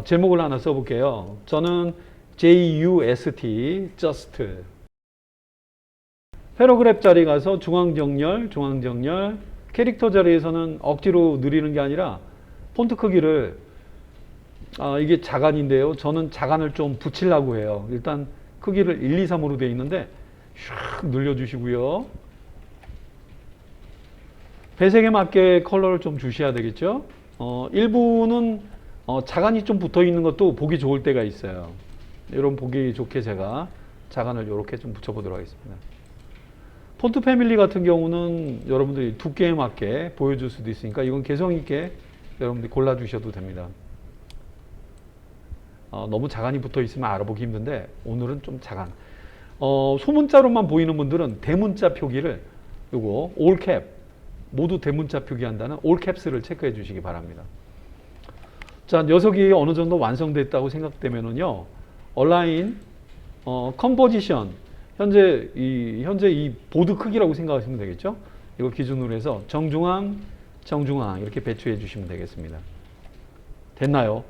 제목을 하나 써볼게요. 저는 JUST, just. 패러그랩 자리 가서 중앙정렬, 캐릭터 자리에서는 억지로 늘리는 게 아니라 폰트 크기를 이게 자간인데요. 저는 자간을 좀 붙이려고 해요. 일단 크기를 1, 2, 3으로 되어 있는데 슉 늘려주시고요. 배색에 맞게 컬러를 좀 주셔야 되겠죠. 일부는 자간이 좀 붙어 있는 것도 보기 좋을 때가 있어요. 이런 보기 좋게 제가 자간을 이렇게 좀 붙여보도록 하겠습니다. 폰트 패밀리 같은 경우는 여러분들이 두께에 맞게 보여줄 수도 있으니까 이건 개성 있게 여러분들이 골라주셔도 됩니다. 너무 자간이 붙어 있으면 알아보기 힘든데 오늘은 좀 자간. 소문자로만 보이는 분들은 대문자 표기를 요거 올캡 모두 대문자 표기한다는 올캡스를 체크해 주시기 바랍니다. 자, 녀석이 어느 정도 완성됐다고 생각되면은요, 얼라인, 컴포지션, 현재 이 보드 크기라고 생각하시면 되겠죠? 이걸 기준으로 해서 정중앙 이렇게 배치해 주시면 되겠습니다. 됐나요?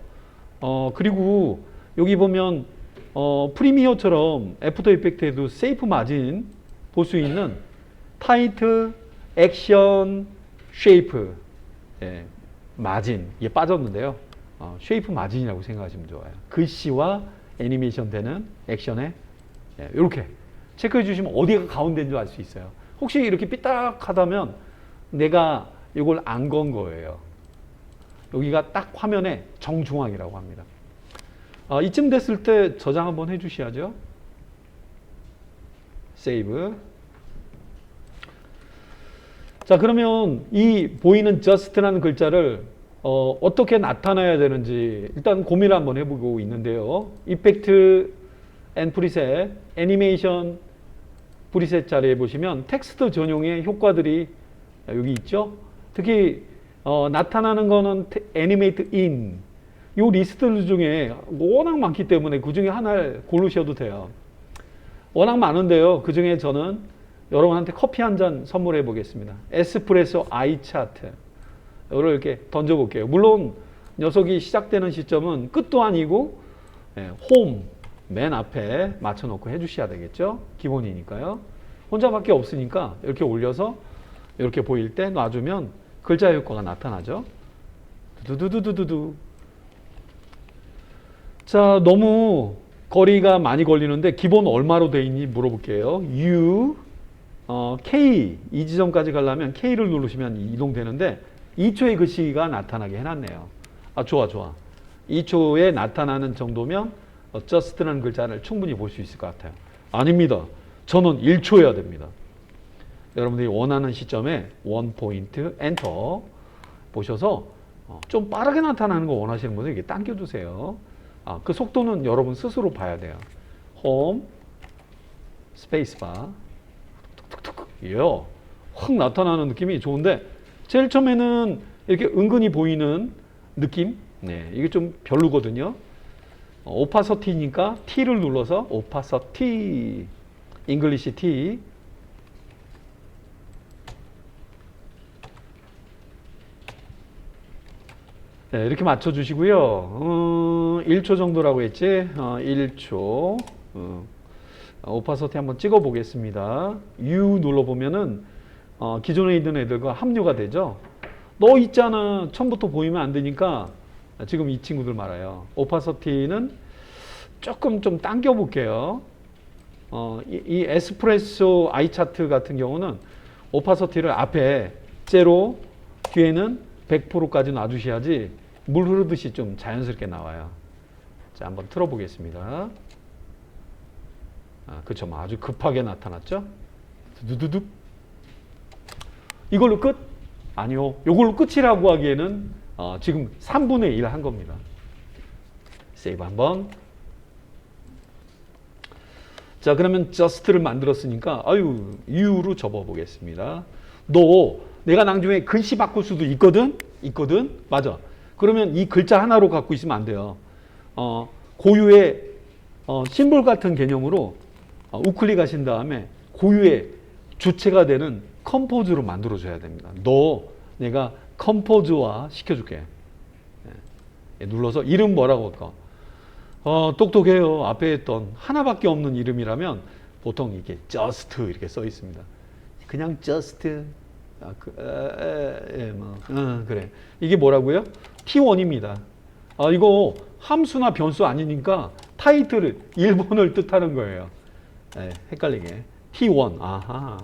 그리고 여기 보면 프리미어처럼 애프터 이펙트에도 세이프 마진 볼 수 있는 타이트, 액션, 쉐이프, 예, 마진 이게 빠졌는데요. 쉐이프 마진이라고 생각하시면 좋아요. 글씨와 애니메이션 되는 액션에 이렇게 체크해 주시면 어디가 가운데인 줄 알 수 있어요. 혹시 이렇게 삐딱하다면 내가 이걸 안 건 거예요. 여기가 딱 화면에 정중앙이라고 합니다. 이쯤 됐을 때 저장 한번 해 주셔야죠. 세이브. 자, 그러면 이 보이는 just라는 글자를 어떻게 나타나야 되는지 일단 고민을 한번 해보고 있는데요. 이펙트 앤 프리셋, 애니메이션 프리셋 자리에 보시면 텍스트 전용의 효과들이 여기 있죠. 특히 나타나는 거는 애니메이트 인 요 리스트들 중에 워낙 많기 때문에 그 중에 하나를 고르셔도 돼요. 워낙 많은데요. 그 중에 저는 여러분한테 커피 한 잔 선물해 보겠습니다. 에스프레소 아이 차트. 이걸 이렇게 던져 볼게요. 물론 녀석이 시작되는 시점은 끝도 아니고 홈 맨 앞에 맞춰 놓고 해 주셔야 되겠죠. 기본이니까요. 혼자밖에 없으니까 이렇게 올려서 이렇게 보일 때 놔주면 글자 효과가 나타나죠. 두두두두두두. 자, 너무 거리가 많이 걸리는데 기본 얼마로 돼 있니 물어볼게요. U K 이 지점까지 가려면 K를 누르시면 이동되는데 2초의 글씨가 나타나게 해놨네요. 좋아. 2초에 나타나는 정도면 just라는 글자를 충분히 볼 수 있을 것 같아요. 아닙니다. 저는 1초여야 됩니다. 여러분들이 원하는 시점에 원 포인트 엔터 보셔서 좀 빠르게 나타나는 거 원하시는 분은 이렇게 당겨주세요. 그 속도는 여러분 스스로 봐야 돼요. 홈 스페이스바 툭툭툭 확 나타나는 느낌이 좋은데 제일 처음에는 이렇게 은근히 보이는 느낌 이게 좀 별로거든요. 오파서티니까 T를 눌러서 오파서티 잉글리시 T 이렇게 맞춰주시고요. 1초 정도라고 했지? 1초 오파서티 한번 찍어 보겠습니다. U 눌러보면은 기존에 있는 애들과 합류가 되죠. 너 있잖아. 처음부터 보이면 안 되니까 지금 이 친구들 말아요. 오파서티는 조금 좀 당겨 볼게요. 이 에스프레소 아이 차트 같은 경우는 오파서티를 앞에 제로 뒤에는 100%까지 놔주셔야지 물 흐르듯이 좀 자연스럽게 나와요. 자, 한번 틀어 보겠습니다. 그쵸. 아주 급하게 나타났죠? 두두둑. 이걸로 끝? 아니요. 이걸로 끝이라고 하기에는 지금 3분의 1 한 겁니다. 세이브 한번. 자, 그러면 just를 만들었으니까 U로 접어 보겠습니다. 너 내가 나중에 글씨 바꿀 수도 있거든? 맞아. 그러면 이 글자 하나로 갖고 있으면 안 돼요. 고유의 심볼 같은 개념으로 우클릭 하신 다음에 고유의 주체가 되는 컴포즈로 만들어줘야 됩니다. 너 내가 컴포즈화 시켜줄게. 눌러서 이름 뭐라고 할까? 똑똑해요. 앞에 했던 하나밖에 없는 이름이라면 보통 이게 just 이렇게 써 있습니다. 그냥 just 그래. 이게 뭐라고요? T1입니다. 이거 함수나 변수 아니니까 타이틀을 1번을 뜻하는 거예요. 헷갈리게. T1. 아하.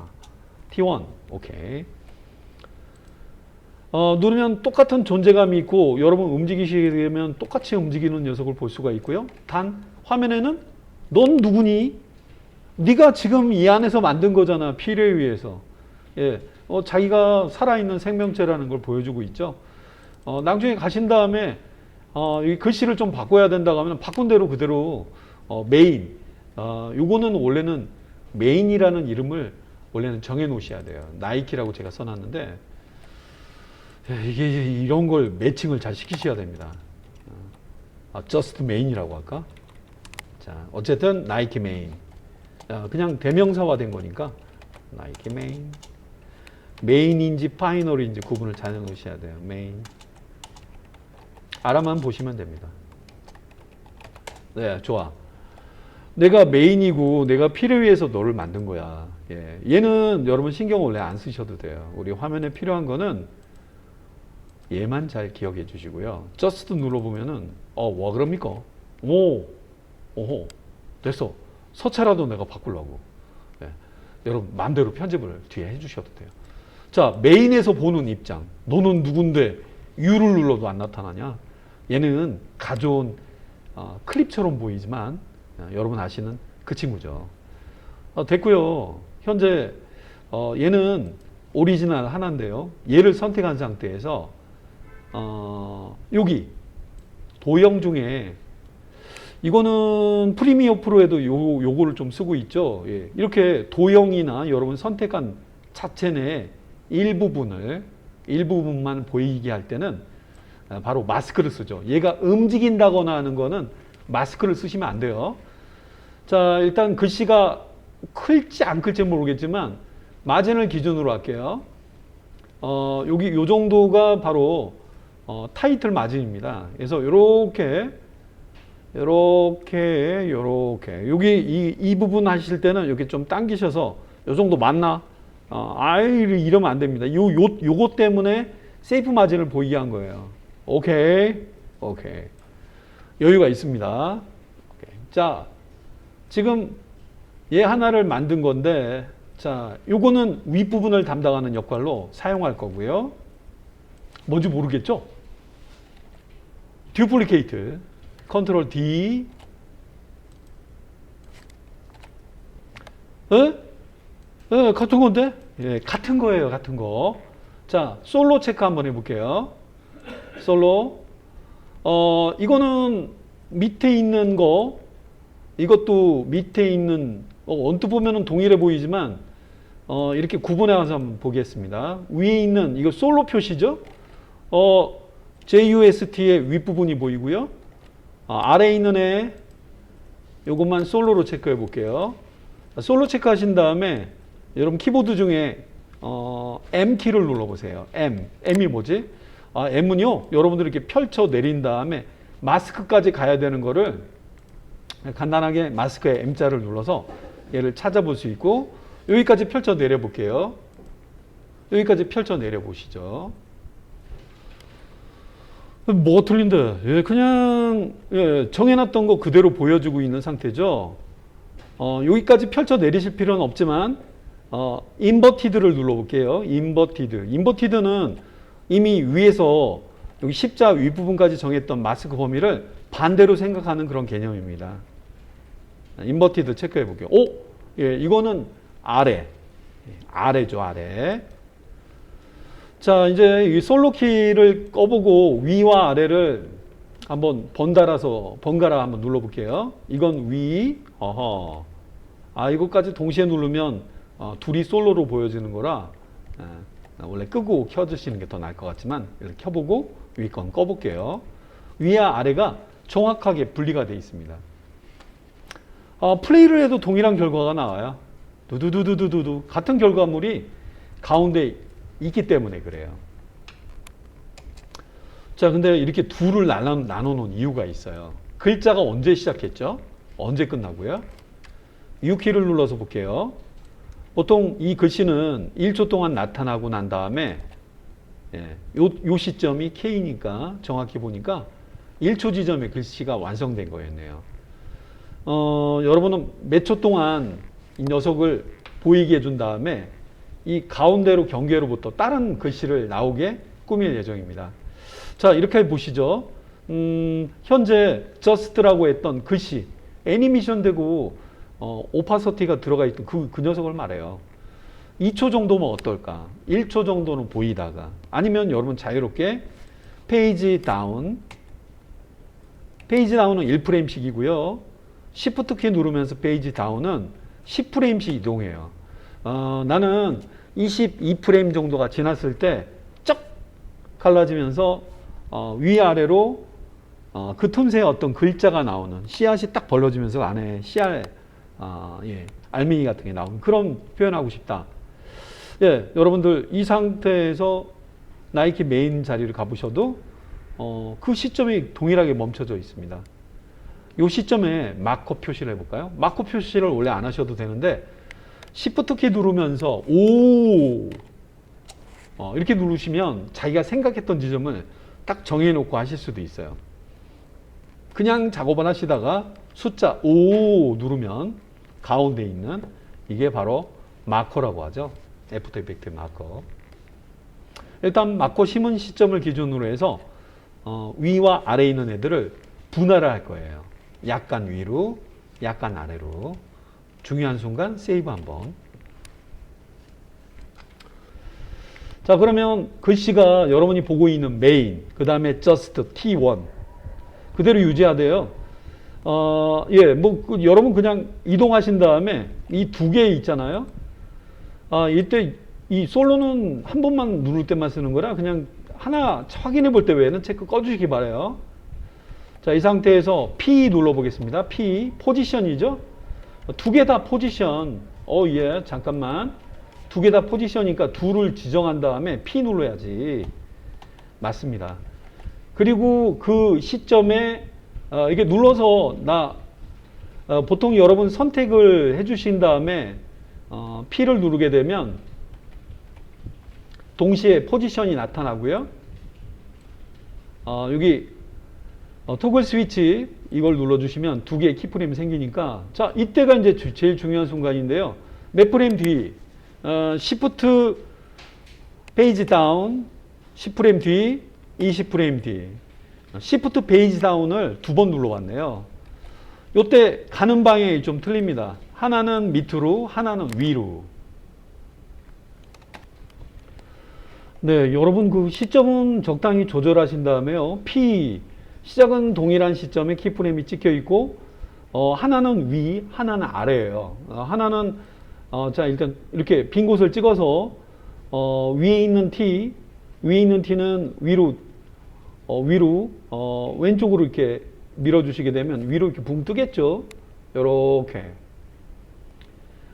T1. 오케이. 누르면 똑같은 존재감이 있고 여러분 움직이시게 되면 똑같이 움직이는 녀석을 볼 수가 있고요. 단 화면에는 넌 누구니? 네가 지금 이 안에서 만든 거잖아. 필요에 의해서. 예. 자기가 살아있는 생명체라는 걸 보여주고 있죠. 나중에 가신 다음에 이 글씨를 좀 바꿔야 된다고 하면 바꾼 대로 그대로 메인. 요거는 원래는 메인이라는 이름을 원래는 정해 놓으셔야 돼요. 나이키라고 제가 써놨는데 이게 이런 걸 매칭을 잘 시키셔야 됩니다. just main이라고 할까? 자, 어쨌든 나이키 메인. 그냥 대명사화 된 거니까 나이키 메인. 메인인지 파이널인지 구분을 잘 해놓으셔야 돼요. 메인. 알아만 보시면 됩니다. 네, 좋아. 내가 메인이고 내가 필요에 의해서 너를 만든 거야. 예. 얘는 여러분 신경 원래 안 쓰셔도 돼요. 우리 화면에 필요한 거는 얘만 잘 기억해 주시고요. just 눌러보면은 와 그럽니까? 오호 됐어. 서체라도 내가 바꾸려고. 예. 여러분 마음대로 편집을 뒤에 해주셔도 돼요. 자, 메인에서 보는 입장. 너는 누군데 U를 눌러도 안 나타나냐? 얘는 가져온 클립처럼 보이지만 여러분 아시는 그 친구죠. 됐고요. 현재 얘는 오리지널 하나인데요. 얘를 선택한 상태에서 여기 도형 중에 이거는 프리미어 프로에도 요거를 좀 쓰고 있죠. 예. 이렇게 도형이나 여러분 선택한 자체 내 일부분만 보이게 할 때는 바로 마스크를 쓰죠. 얘가 움직인다거나 하는 거는 마스크를 쓰시면 안 돼요. 자, 일단 글씨가 클지 안 클지 모르겠지만 마진을 기준으로 할게요. 여기 요 정도가 바로 타이틀 마진입니다. 그래서 요렇게 여기 이 부분 하실 때는 이렇게 좀 당기셔서 요 정도 맞나? 이러면 안 됩니다. 요거 때문에 세이프 마진을 보이게 한 거예요. 오케이. 여유가 있습니다. 오케이. 자, 지금 얘 하나를 만든 건데, 자, 요거는 윗부분을 담당하는 역할로 사용할 거고요. 뭔지 모르겠죠? 듀플리케이트. 컨트롤 D. 같은 건데? 예, 같은 거예요, 같은 거. 자, 솔로 체크 한번 해볼게요. 솔로. 이거는 밑에 있는 거, 이것도 밑에 있는, 언뜻 보면은 동일해 보이지만, 이렇게 구분해서 한번 보겠습니다. 위에 있는, 이거 솔로 표시죠? JUST의 윗부분이 보이고요. 아래에 있는 애, 요것만 솔로로 체크해 볼게요. 솔로 체크하신 다음에, 여러분 키보드 중에 M 키를 눌러보세요. M이 뭐지? M은요, 여러분들 이렇게 펼쳐 내린 다음에 마스크까지 가야 되는 거를 간단하게 마스크에 M자를 눌러서 얘를 찾아볼 수 있고, 여기까지 펼쳐 내려 볼게요. 여기까지 펼쳐 내려 보시죠. 뭐가 틀린데? 예, 그냥 정해놨던 거 그대로 보여주고 있는 상태죠. 여기까지 펼쳐 내리실 필요는 없지만 인버티드를 눌러볼게요. 인버티드는 이미 위에서 여기 십자 윗부분까지 정했던 마스크 범위를 반대로 생각하는 그런 개념입니다. 인버티드 체크해 볼게요. 예, 이거는 아래죠, 아래. 자, 이제 이 솔로 키를 꺼보고 위와 아래를 한번 번갈아 한번 눌러볼게요. 이건 위, 이것까지 동시에 누르면 둘이 솔로로 보여지는 거라 원래 끄고 켜주시는 게 더 나을 것 같지만 이렇게 켜보고 위 건 꺼볼게요. 위와 아래가 정확하게 분리가 되어 있습니다. 플레이를 해도 동일한 결과가 나와요. 두두두두두두 같은 결과물이 가운데 있기 때문에 그래요. 자, 근데 이렇게 둘을 나눠 놓은 이유가 있어요. 글자가 언제 시작했죠? 언제 끝나고요? U키를 눌러서 볼게요. 보통 이 글씨는 1초 동안 나타나고 난 다음에 요 시점이 K니까 정확히 보니까 1초 지점에 글씨가 완성된 거였네요. 여러분은 몇 초 동안 이 녀석을 보이게 해준 다음에 이 가운데로 경계로부터 다른 글씨를 나오게 꾸밀 예정입니다. 자, 이렇게 보시죠. 현재 just라고 했던 글씨 애니메이션 되고 오파서티가 들어가 있던 그 녀석을 말해요. 2초 정도면 어떨까? 1초 정도는 보이다가 아니면 여러분 자유롭게 페이지 다운은 1프레임씩이고요. Shift 키 누르면서 페이지 다운은 10프레임씩 이동해요. 나는 22프레임 정도가 지났을 때 쩍 갈라지면서 위아래로 그 틈새에 어떤 글자가 나오는 씨앗이 딱 벌어지면서 안에 씨알 알맹이 같은 게 나오는 그런 표현하고 싶다. 예, 여러분들 이 상태에서 나이키 메인 자리를 가보셔도 그 시점이 동일하게 멈춰져 있습니다. 이 시점에 마커 표시를 해볼까요? 마커 표시를 원래 안 하셔도 되는데 Shift 키 누르면서 오 이렇게 누르시면 자기가 생각했던 지점을 딱 정해놓고 하실 수도 있어요. 그냥 작업을 하시다가 숫자 5 누르면 가운데 있는 이게 바로 마커라고 하죠. 애프터 이펙트 마커. 일단 마커 심은 시점을 기준으로 해서 위와 아래에 있는 애들을 분할을 할 거예요. 약간 위로, 약간 아래로. 중요한 순간 세이브 한번. 자, 그러면 글씨가 여러분이 보고 있는 메인, 그 다음에 just T1 그대로 유지하대요. 여러분 그냥 이동하신 다음에 이 두 개 있잖아요. 이때 이 솔로는 한 번만 누를 때만 쓰는 거라 그냥 하나 확인해 볼 때 외에는 체크 꺼주시기 바라요. 자, 이 상태에서 P 눌러보겠습니다. P, 포지션이죠. 두 개 다 포지션. 잠깐만. 두 개 다 포지션이니까 둘을 지정한 다음에 P 눌러야지. 맞습니다. 그리고 그 시점에 이게 눌러서 보통 여러분 선택을 해주신 다음에 P를 누르게 되면 동시에 포지션이 나타나고요. 여기 토글 스위치 이걸 눌러주시면 두 개의 키프레임이 생기니까 자, 이때가 이제 제일 중요한 순간인데요. 몇 프레임 뒤 Shift 페이지 다운 10프레임 뒤 20프레임 뒤 Shift 페이지 다운을 두 번 눌러봤네요. 이때 가는 방향이 좀 틀립니다. 하나는 밑으로 하나는 위로. 네, 여러분 그 시점은 적당히 조절하신 다음에요. P 시작은 동일한 시점에 키프레임이 찍혀 있고 하나는 위, 하나는 아래예요. 하나는 자, 일단 이렇게 빈 곳을 찍어서 위에 있는 T는 위로 왼쪽으로 이렇게 밀어주시게 되면 위로 이렇게 붕 뜨겠죠. 요렇게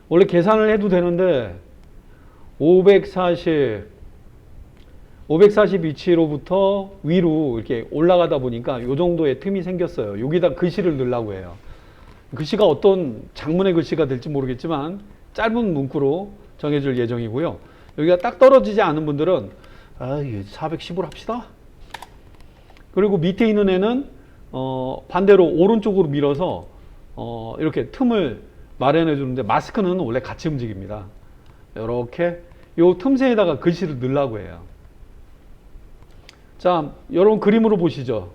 원래 계산을 해도 되는데 540 위치로부터 위로 이렇게 올라가다 보니까 요 정도의 틈이 생겼어요. 여기다 글씨를 넣으려고 해요. 글씨가 어떤 장문의 글씨가 될지 모르겠지만 짧은 문구로 정해질 예정이고요. 여기가 딱 떨어지지 않은 분들은 410으로 합시다. 그리고 밑에 있는 애는 반대로 오른쪽으로 밀어서 이렇게 틈을 마련해 주는데 마스크는 원래 같이 움직입니다. 이렇게 요 틈새에다가 글씨를 넣으려고 해요. 자, 여러분 그림으로 보시죠.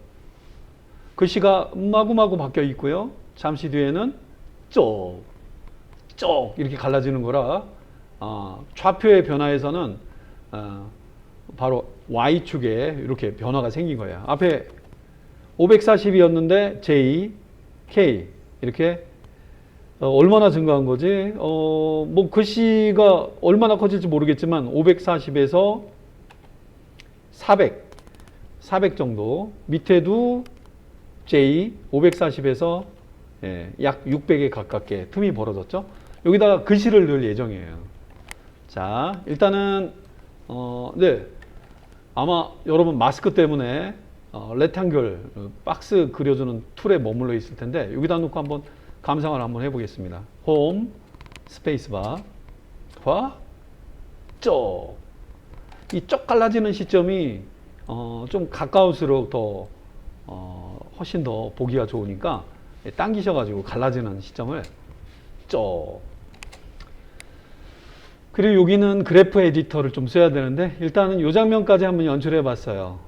글씨가 마구마구 바뀌어 있고요. 잠시 뒤에는 쪽 이렇게 갈라지는 거라 좌표의 변화에서는 바로 Y축에 이렇게 변화가 생긴 거예요. 앞에 540이었는데 J, K 이렇게 얼마나 증가한 거지? 뭐 글씨가 얼마나 커질지 모르겠지만 540에서 400 정도 밑에도 J 540에서 약 600에 가깝게 틈이 벌어졌죠. 여기다가 글씨를 넣을 예정이에요. 자, 일단은 네, 아마 여러분 마스크 때문에 레탱글 박스 그려주는 툴에 머물러 있을 텐데 여기다 놓고 한번 감상을 한번 해보겠습니다. 홈 스페이스바 봐 이 쪽 갈라지는 시점이 좀 가까울수록 더 훨씬 더 보기가 좋으니까 당기셔가지고 갈라지는 시점을 그리고 여기는 그래프 에디터를 좀 써야 되는데 일단은 이 장면까지 한번 연출해 봤어요.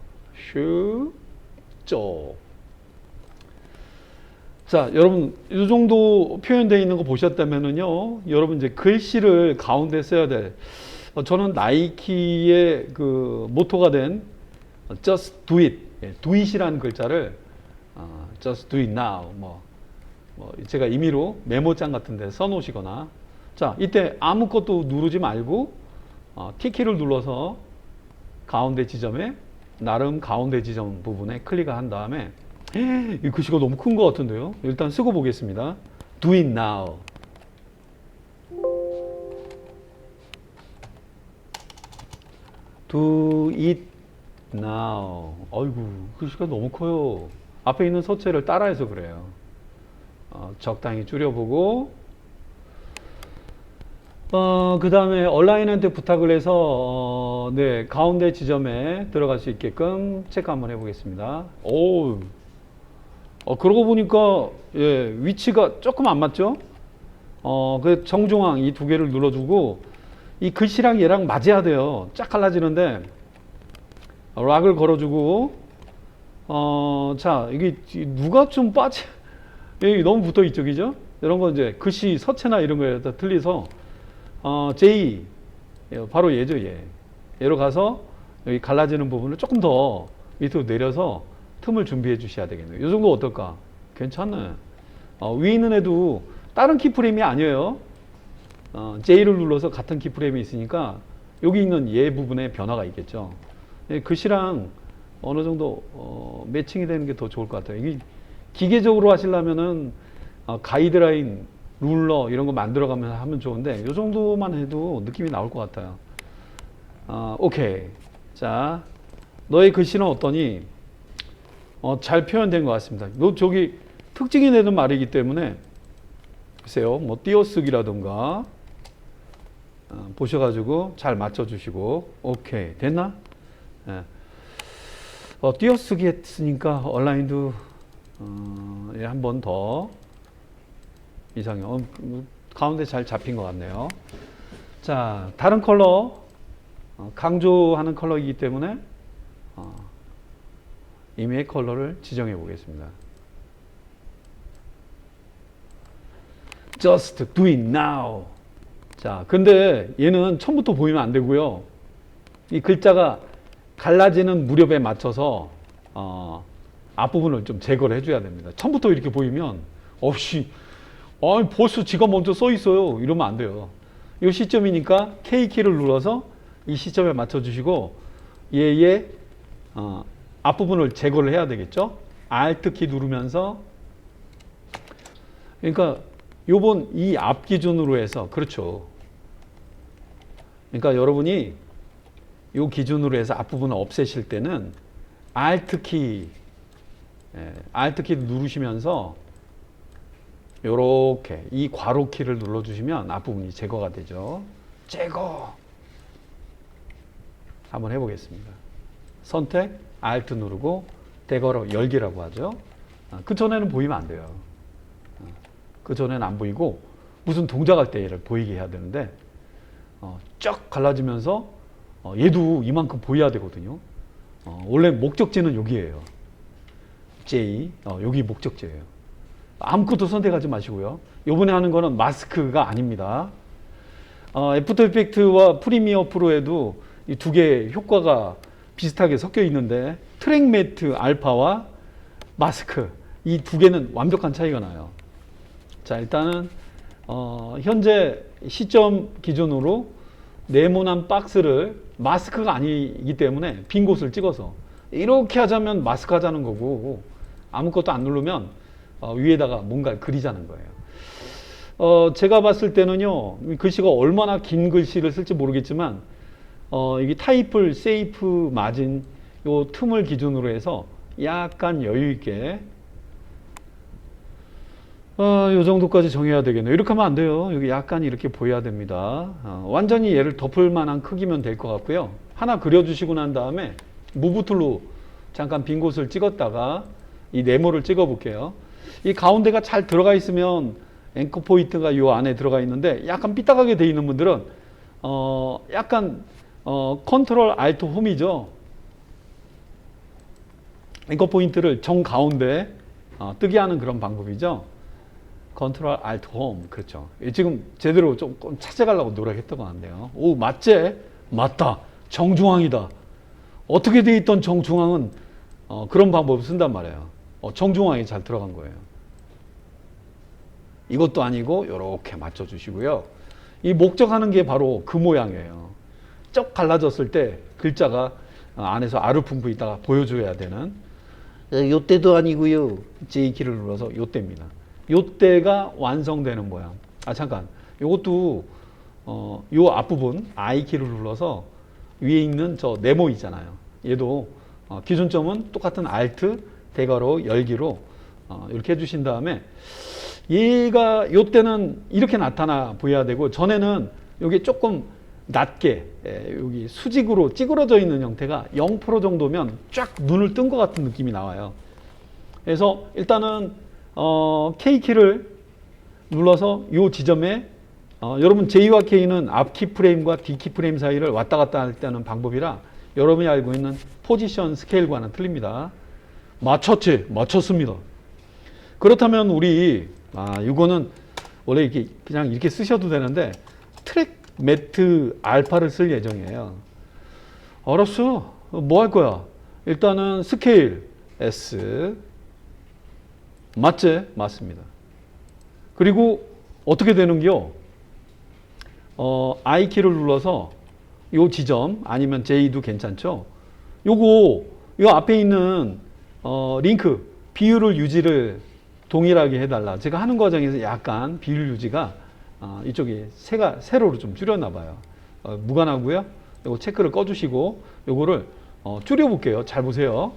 자, 여러분 이 정도 표현되어 있는 거 보셨다면은요, 여러분 이제 글씨를 가운데 써야 될, 저는 나이키의 그 모토가 된 Just Do It, Do It이라는 글자를 Just Do It Now, 제가 임의로 메모장 같은 데 써놓으시거나, 자, 이때 아무것도 누르지 말고 T키를 눌러서 가운데 지점에, 나름 가운데 지점 부분에 클릭을 한 다음에, 이 글씨가 너무 큰 것 같은데요. 일단 쓰고 보겠습니다. Do it now. Do it now. 아이고, 글씨가 너무 커요. 앞에 있는 서체를 따라해서 그래요. 적당히 줄여보고, 그 다음에 온라인한테 부탁을 해서, 네, 가운데 지점에 들어갈 수 있게끔 체크 한번 해보겠습니다. 오, 그러고 보니까, 예, 위치가 조금 안 맞죠? 그 정중앙 이 두 개를 눌러주고, 이 글씨랑 얘랑 맞아야 돼요. 쫙 갈라지는데, 락을 걸어주고, 자, 이게 누가 좀 빠지, 여기 너무 붙어 있죠, 그죠? 이런 거 이제 글씨 서체나 이런 거에 다 틀려서, J, 바로 얘죠, 얘. 얘로 가서 여기 갈라지는 부분을 조금 더 밑으로 내려서 틈을 준비해 주셔야 되겠네요. 이 정도 어떨까? 괜찮네. 위에 있는 애도 다른 키프레임이 아니에요. J를 눌러서 같은 키프레임이 있으니까 여기 있는 얘 부분에 변화가 있겠죠. 글씨랑 어느 정도 매칭이 되는 게 더 좋을 것 같아요. 이게 기계적으로 하시려면은 가이드라인, 룰러 이런 거 만들어가면서 하면 좋은데 이 정도만 해도 느낌이 나올 것 같아요. 오케이. 자, 너의 글씨는 어떠니? 잘 표현된 것 같습니다. 너 저기 특징이 되는 말이기 때문에 글쎄요, 뭐 띄어쓰기라든가 보셔가지고 잘 맞춰주시고. 오케이, 됐나? 예. 띄어쓰기 했으니까 온라인도 한 번 더 이상형. 가운데 잘 잡힌 것 같네요. 자, 다른 컬러 강조하는 컬러이기 때문에 이메일 컬러를 지정해 보겠습니다. Just do it now. 자, 근데 얘는 처음부터 보이면 안 되고요. 이 글자가 갈라지는 무렵에 맞춰서 앞부분을 좀 제거를 해줘야 됩니다. 처음부터 이렇게 보이면 벌써 지가 먼저 써 있어요. 이러면 안 돼요. 이 시점이니까 K키를 눌러서 이 시점에 맞춰주시고 얘의 앞부분을 제거를 해야 되겠죠. Alt키 누르면서, 그러니까 요번 이 앞 기준으로 해서, 그렇죠. 그러니까 여러분이 요 기준으로 해서 앞부분을 없애실 때는 Alt키 누르시면서 요렇게 이 괄호키를 눌러주시면 앞부분이 제거가 되죠. 제거 한번 해보겠습니다. 선택 Alt 누르고 대괄호 열기라고 하죠. 그 전에는 보이면 안 돼요. 그 전에는 안 보이고 무슨 동작할 때 얘를 보이게 해야 되는데 쫙 갈라지면서 얘도 이만큼 보여야 되거든요. 원래 목적지는 여기에요. J, 여기 목적지예요. 아무것도 선택하지 마시고요. 요번에 하는 거는 마스크가 아닙니다. 애프터 이펙트와 프리미어 프로에도 이 두 개의 효과가 비슷하게 섞여 있는데 트랙 매트 알파와 마스크 이 두 개는 완벽한 차이가 나요. 자, 일단은 현재 시점 기준으로 네모난 박스를 마스크가 아니기 때문에 빈 곳을 찍어서 이렇게 하자면 마스크 하자는 거고, 아무것도 안 누르면 위에다가 뭔가 그리자는 거예요. 제가 봤을 때는요, 글씨가 얼마나 긴 글씨를 쓸지 모르겠지만 이게 타이플, 세이프, 마진 요 틈을 기준으로 해서 약간 여유 있게 요 정도까지 정해야 되겠네요. 이렇게 하면 안 돼요. 여기 약간 이렇게 보여야 됩니다. 완전히 얘를 덮을 만한 크기면 될 것 같고요. 하나 그려주시고 난 다음에 무브 툴로 잠깐 빈 곳을 찍었다가 이 네모를 찍어 볼게요. 이 가운데가 잘 들어가 있으면 앵커 포인트가 요 안에 들어가 있는데 약간 삐딱하게 돼 있는 분들은 약간 컨트롤 알트 홈이죠. 앵커 포인트를 정 가운데 뜨게 하는 그런 방법이죠. 컨트롤 알트 홈. 그렇죠. 지금 제대로 조금 찾아가려고 노력했던 것 같네요. 오, 맞지? 맞다. 정중앙이다. 어떻게 돼 있던 정중앙은 그런 방법을 쓴단 말이에요. 정중앙이 잘 들어간 거예요. 이것도 아니고 이렇게 맞춰주시고요. 이 목적하는 게 바로 그 모양이에요. 쩍 갈라졌을 때 글자가 안에서 아르풍부 있다가 보여줘야 되는 요때도 아니고요. J키를 눌러서 요때입니다. 요때가 완성되는 모양. 잠깐. 요것도 요 앞부분 I키를 눌러서 위에 있는 저 네모 있잖아요. 얘도 기준점은 똑같은 Alt 대괄호 열기로 이렇게 해주신 다음에 얘가 요때는 이렇게 나타나 보여야 되고 전에는 요게 조금 낮게 여기 수직으로 찌그러져 있는 형태가 0% 정도면 쫙 눈을 뜬 것 같은 느낌이 나와요. 그래서 일단은 K키를 눌러서 요 지점에 여러분 J와 K는 앞키 프레임과 D키 프레임 사이를 왔다 갔다 할 때는 방법이라 여러분이 알고 있는 포지션 스케일과는 틀립니다. 맞췄지? 맞췄습니다. 그렇다면 우리 이거는 원래 이렇게 그냥 이렇게 쓰셔도 되는데 트랙 매트 알파를 쓸 예정이에요. 알았어. 뭐 할 거야? 일단은 스케일 S 맞지? 맞습니다. 그리고 어떻게 되는겨? I키를 눌러서 요 지점 아니면 J도 괜찮죠? 요 앞에 있는 링크 비율을 유지를 동일하게 해달라. 제가 하는 과정에서 약간 비율 유지가 이쪽이 세로로 좀 줄였나 봐요. 무관하고요. 요거 체크를 꺼주시고 요거를 줄여볼게요. 잘 보세요.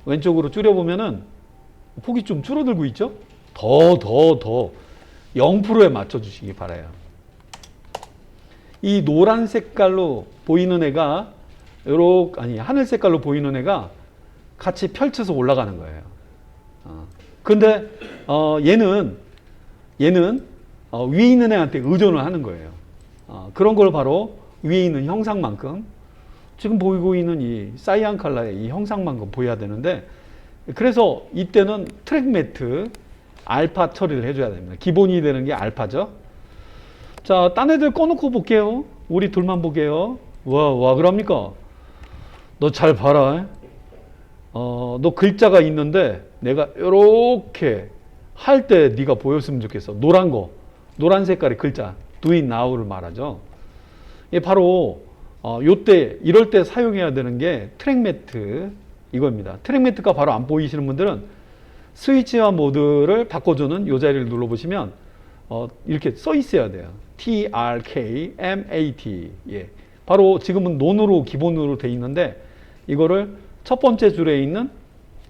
왼쪽으로 줄여보면은 폭이 좀 줄어들고 있죠? 더 0%에 맞춰주시기 바라요. 이 노란 색깔로 보이는 애가 하늘 색깔로 보이는 애가 같이 펼쳐서 올라가는 거예요. 근데 얘는 위에 있는 애한테 의존을 하는 거예요. 그런 걸 바로 위에 있는 형상만큼 지금 보이고 있는 이 사이안 컬러의 이 형상만큼 보여야 되는데 그래서 이때는 트랙 매트 알파 처리를 해줘야 됩니다. 기본이 되는 게 알파죠. 자, 딴 애들 꺼놓고 볼게요. 우리 둘만 보게요. 와 그럽니까? 너 잘 봐라. 너 글자가 있는데 내가 이렇게 할 때 네가 보였으면 좋겠어. 노란 색깔의 글자 do it now를 말하죠. 이게 바로 이럴 때 사용해야 되는 게 트랙 매트 이겁니다. 트랙 매트가 바로 안 보이시는 분들은 스위치와 모드를 바꿔주는 이 자리를 눌러보시면 이렇게 써 있어야 돼요. TRKMAT. 예. 바로 지금은 논으로 기본으로 돼 있는데 이거를 첫 번째 줄에 있는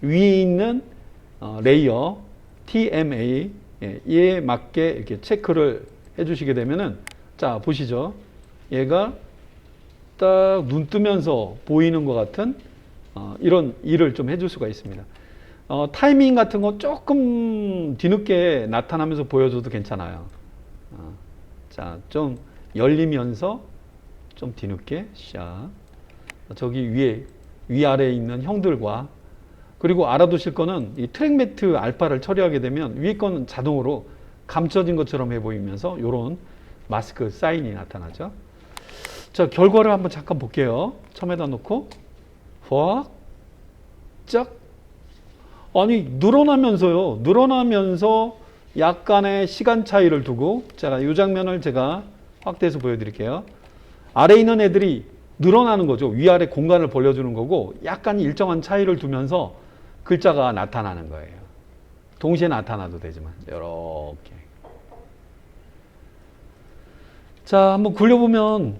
위에 있는 레이어 TMA 에 맞게 이렇게 체크를 해주시게 되면은 자 보시죠. 얘가 딱 눈 뜨면서 보이는 것 같은 이런 일을 좀 해줄 수가 있습니다. 타이밍 같은 거 조금 뒤늦게 나타나면서 보여줘도 괜찮아요. 자, 좀 열리면서 좀 뒤늦게 샤. 저기 위아래에 있는 형들과 그리고 알아두실 거는 이 트랙 매트 알파를 처리하게 되면 위에 거는 자동으로 감춰진 것처럼 해 보이면서 이런 마스크 사인이 나타나죠. 자, 결과를 한번 잠깐 볼게요. 처음에다 놓고 확 짝. 아니 늘어나면서 약간의 시간 차이를 두고 제가 이 장면을 제가 확대해서 보여드릴게요. 아래에 있는 애들이 늘어나는 거죠. 위아래 공간을 벌려주는 거고 약간 일정한 차이를 두면서 글자가 나타나는 거예요. 동시에 나타나도 되지만 이렇게. 자, 한번 굴려보면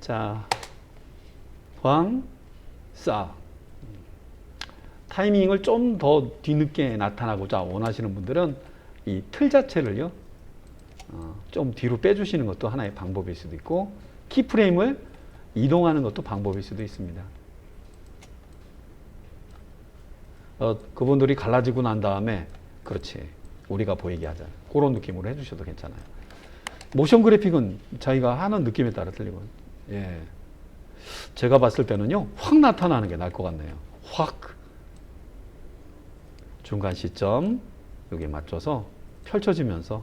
자, 황, 싸. 타이밍을 좀 더 뒤늦게 나타나고자 원하시는 분들은 이 틀 자체를요, 좀 뒤로 빼주시는 것도 하나의 방법일 수도 있고, 키프레임을 이동하는 것도 방법일 수도 있습니다. 그분들이 갈라지고 난 다음에, 그렇지, 우리가 보이게 하자. 그런 느낌으로 해주셔도 괜찮아요. 모션 그래픽은 자기가 하는 느낌에 따라 틀리거든요. 예. 제가 봤을 때는요, 확 나타나는 게 나을 것 같네요. 확. 중간 시점, 여기에 맞춰서 펼쳐지면서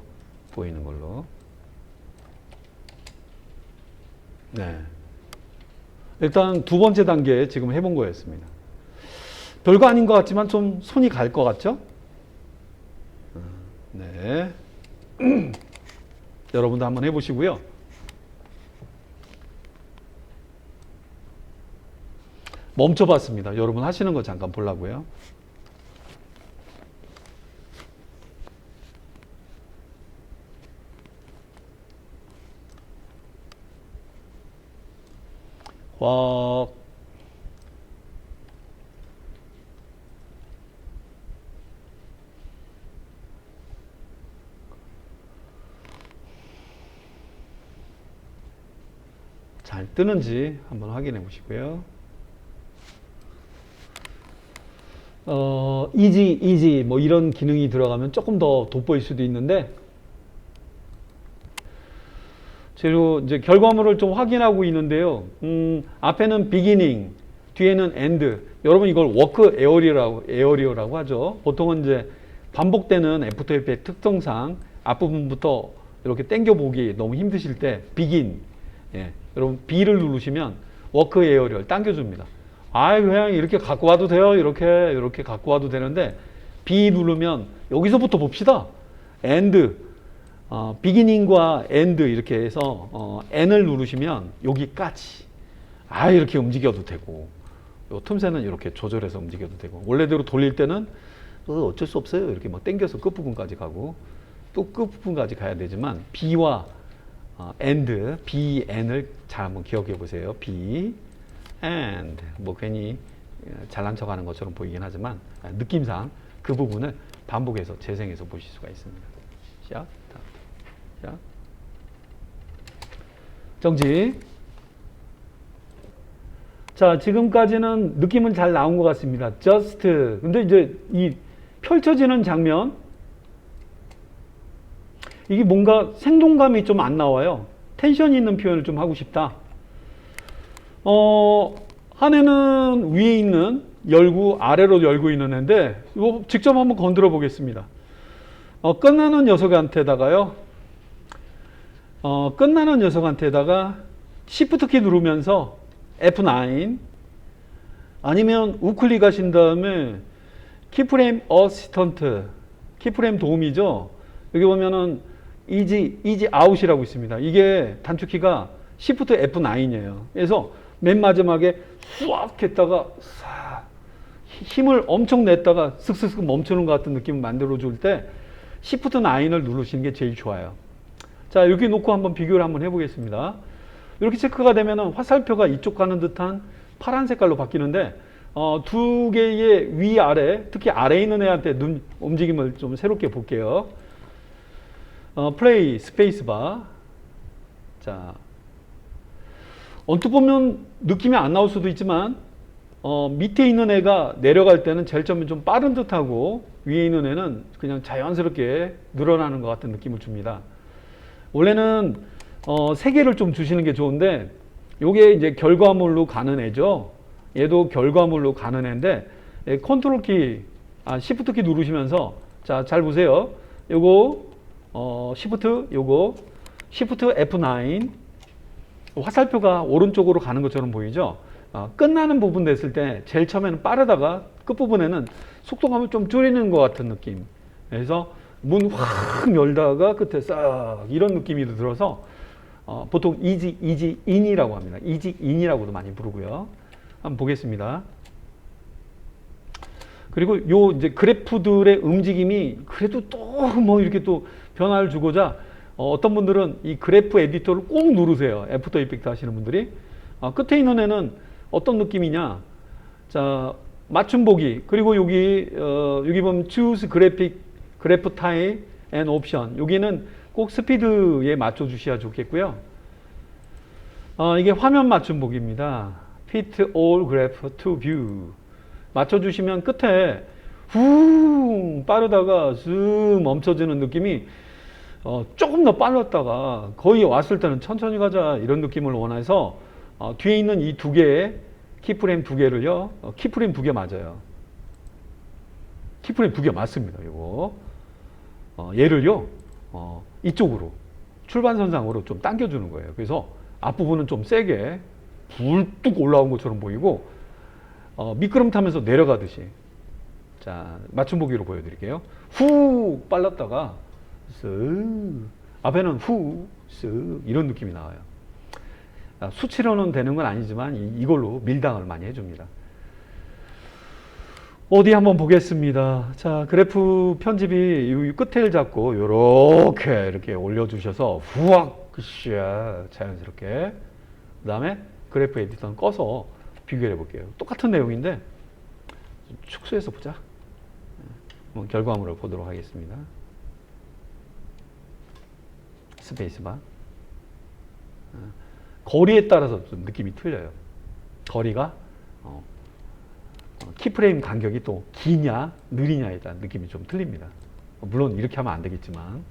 보이는 걸로. 네. 일단 두 번째 단계 지금 해본 거였습니다. 별거 아닌 것 같지만 좀 손이 갈 것 같죠? 네. 여러분도 한번 해보시고요. 멈춰봤습니다. 여러분 하시는 거 잠깐 보려고요. 확. 잘 뜨는지 한번 확인해 보시고요. 이지 뭐 이런 기능이 들어가면 조금 더 돋보일 수도 있는데, 제가 이제 결과물을 좀 확인하고 있는데요. 앞에는 beginning, 뒤에는 end. 여러분 이걸 work 에어리어라고 하죠. 보통은 이제 반복되는 애프터 이펙트 특성상 앞부분부터 이렇게 당겨보기 너무 힘드실 때 begin. 예, 여러분 B를 누르시면 워크 에어리어를 당겨줍니다. 그냥 이렇게 갖고 와도 돼요. 이렇게 갖고 와도 되는데, B 누르면 여기서부터 봅시다. end, beginning과 end 이렇게 해서 N을 누르시면 여기까지 이렇게 움직여도 되고, 요 틈새는 이렇게 조절해서 움직여도 되고, 원래대로 돌릴 때는 어쩔 수 없어요. 이렇게 막 당겨서 끝부분까지 가고 또 끝부분까지 가야 되지만, B와 and, B, N을 잘 한번 기억해 보세요. B, and. 뭐 괜히 잘난 척 하는 것처럼 보이긴 하지만, 느낌상 그 부분을 반복해서 재생해서 보실 수가 있습니다. 자, 정지. 자, 지금까지는 느낌은 잘 나온 것 같습니다. just. 근데 이제 이 펼쳐지는 장면, 이게 뭔가 생동감이 좀 안 나와요. 텐션 있는 표현을 좀 하고 싶다. 한 애는 위에 있는 열고 아래로 열고 있는 애인데, 이거 직접 한번 건드려 보겠습니다. 끝나는 녀석한테다가요. 끝나는 녀석한테다가 Shift 키 누르면서 F9, 아니면 우클릭 하신 다음에 키프레임 어시스턴트, 키프레임 도움이죠. 여기 보면은 이지 아웃이라고 있습니다. 이게 단축키가 Shift F9이에요. 그래서 맨 마지막에 수압 했다가 힘을 엄청 냈다가 슥슥슥 멈추는 것 같은 느낌을 만들어 줄 때 Shift 9을 누르시는 게 제일 좋아요. 자, 여기 놓고 한번 비교를 한번 해보겠습니다. 이렇게 체크가 되면은 화살표가 이쪽 가는 듯한 파란 색깔로 바뀌는데, 두 개의 위아래, 특히 아래에 있는 애한테 눈 움직임을 좀 새롭게 볼게요. 플레이 스페이스바. 자, 언뜻 보면 느낌이 안 나올 수도 있지만, 밑에 있는 애가 내려갈 때는 제일 처음에 좀 빠른 듯하고, 위에 있는 애는 그냥 자연스럽게 늘어나는 것 같은 느낌을 줍니다. 원래는 3개를 좀 주시는 게 좋은데, 요게 이제 결과물로 가는 애죠. 얘도 결과물로 가는 애인데, 컨트롤 키, 시프트 키 누르시면서, 자, 잘 보세요. 요거 요거 시프트 F9, 화살표가 오른쪽으로 가는 것처럼 보이죠. 끝나는 부분 됐을 때 제일 처음에는 빠르다가 끝부분에는 속도감을 좀 줄이는 것 같은 느낌. 그래서 문 확 열다가 끝에 싹 이런 느낌이 들어서 보통 이지 인이라고 합니다. 이지 인이라고도 많이 부르고요. 한번 보겠습니다. 그리고 요 이제 그래프들의 움직임이 그래도 또 뭐 이렇게 또 변화를 주고자, 어떤 분들은 이 그래프 에디터를 꼭 누르세요. 애프터 이펙트 하시는 분들이. 끝에 있는 애는 어떤 느낌이냐. 자, 맞춤 보기. 그리고 여기 보면 choose graph type and option. 여기는 꼭 스피드에 맞춰 주셔야 좋겠고요. 이게 화면 맞춤 보기입니다. fit all graph to view. 맞춰 주시면 끝에 후 빠르다가 쓱 멈춰지는 느낌이 조금 더 빨랐다가 거의 왔을 때는 천천히 가자 이런 느낌을 원해서 뒤에 있는 이 두 개의 키프레임 두 개를요. 키프레임 두 개 맞아요. 키프레임 두 개 맞습니다. 이거 얘를요 이쪽으로 출발선상으로 좀 당겨주는 거예요. 그래서 앞부분은 좀 세게 불뚝 올라온 것처럼 보이고 미끄럼 타면서 내려가듯이. 자, 맞춤 보기로 보여드릴게요. 후 빨랐다가 쓱 앞에는 후 쓱 이런 느낌이 나와요. 수치로는 되는 건 아니지만 이걸로 밀당을 많이 해줍니다. 어디 한번 보겠습니다. 자, 그래프 편집이 이 끝을 잡고 이렇게 올려주셔서 후악 그쌰 자연스럽게 그 다음에 그래프 에디터는 꺼서 비교해 볼게요. 똑같은 내용인데 축소해서 보자. 결과물을 보도록 하겠습니다. 스페이스바. 거리에 따라서 좀 느낌이 틀려요. 거리가 키프레임 간격이 또 기냐 느리냐에 따른 느낌이 좀 틀립니다. 물론 이렇게 하면 안 되겠지만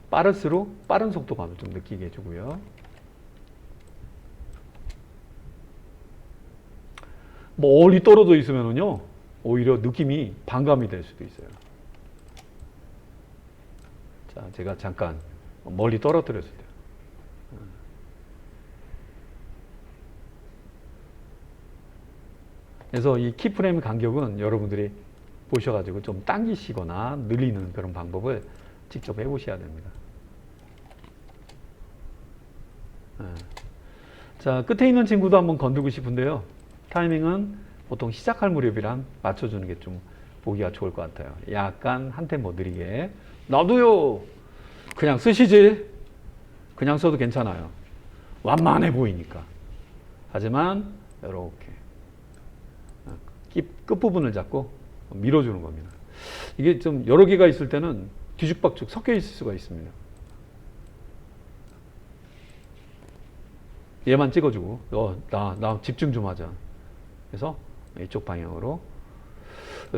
빠를수록 빠른 속도감을 좀 느끼게 해주고요. 멀리 떨어져 있으면은요 오히려 느낌이 반감이 될 수도 있어요. 자, 제가 잠깐 멀리 떨어뜨렸을 때 그래서 이 키프레임 간격은 여러분들이 보셔가지고 좀 당기시거나 늘리는 그런 방법을 직접 해보셔야 됩니다. 자, 끝에 있는 친구도 한번 건들고 싶은데요. 타이밍은 보통 시작할 무렵이랑 맞춰주는 게 좀 보기가 좋을 것 같아요. 약간 한 템포 느리게. 나도요! 그냥 쓰시지. 그냥 써도 괜찮아요. 완만해 보이니까. 하지만 이렇게 끝부분을 잡고 밀어주는 겁니다. 이게 좀 여러 개가 있을 때는 뒤죽박죽 섞여 있을 수가 있습니다. 얘만 찍어주고 나 집중 좀 하자. 그래서 이쪽 방향으로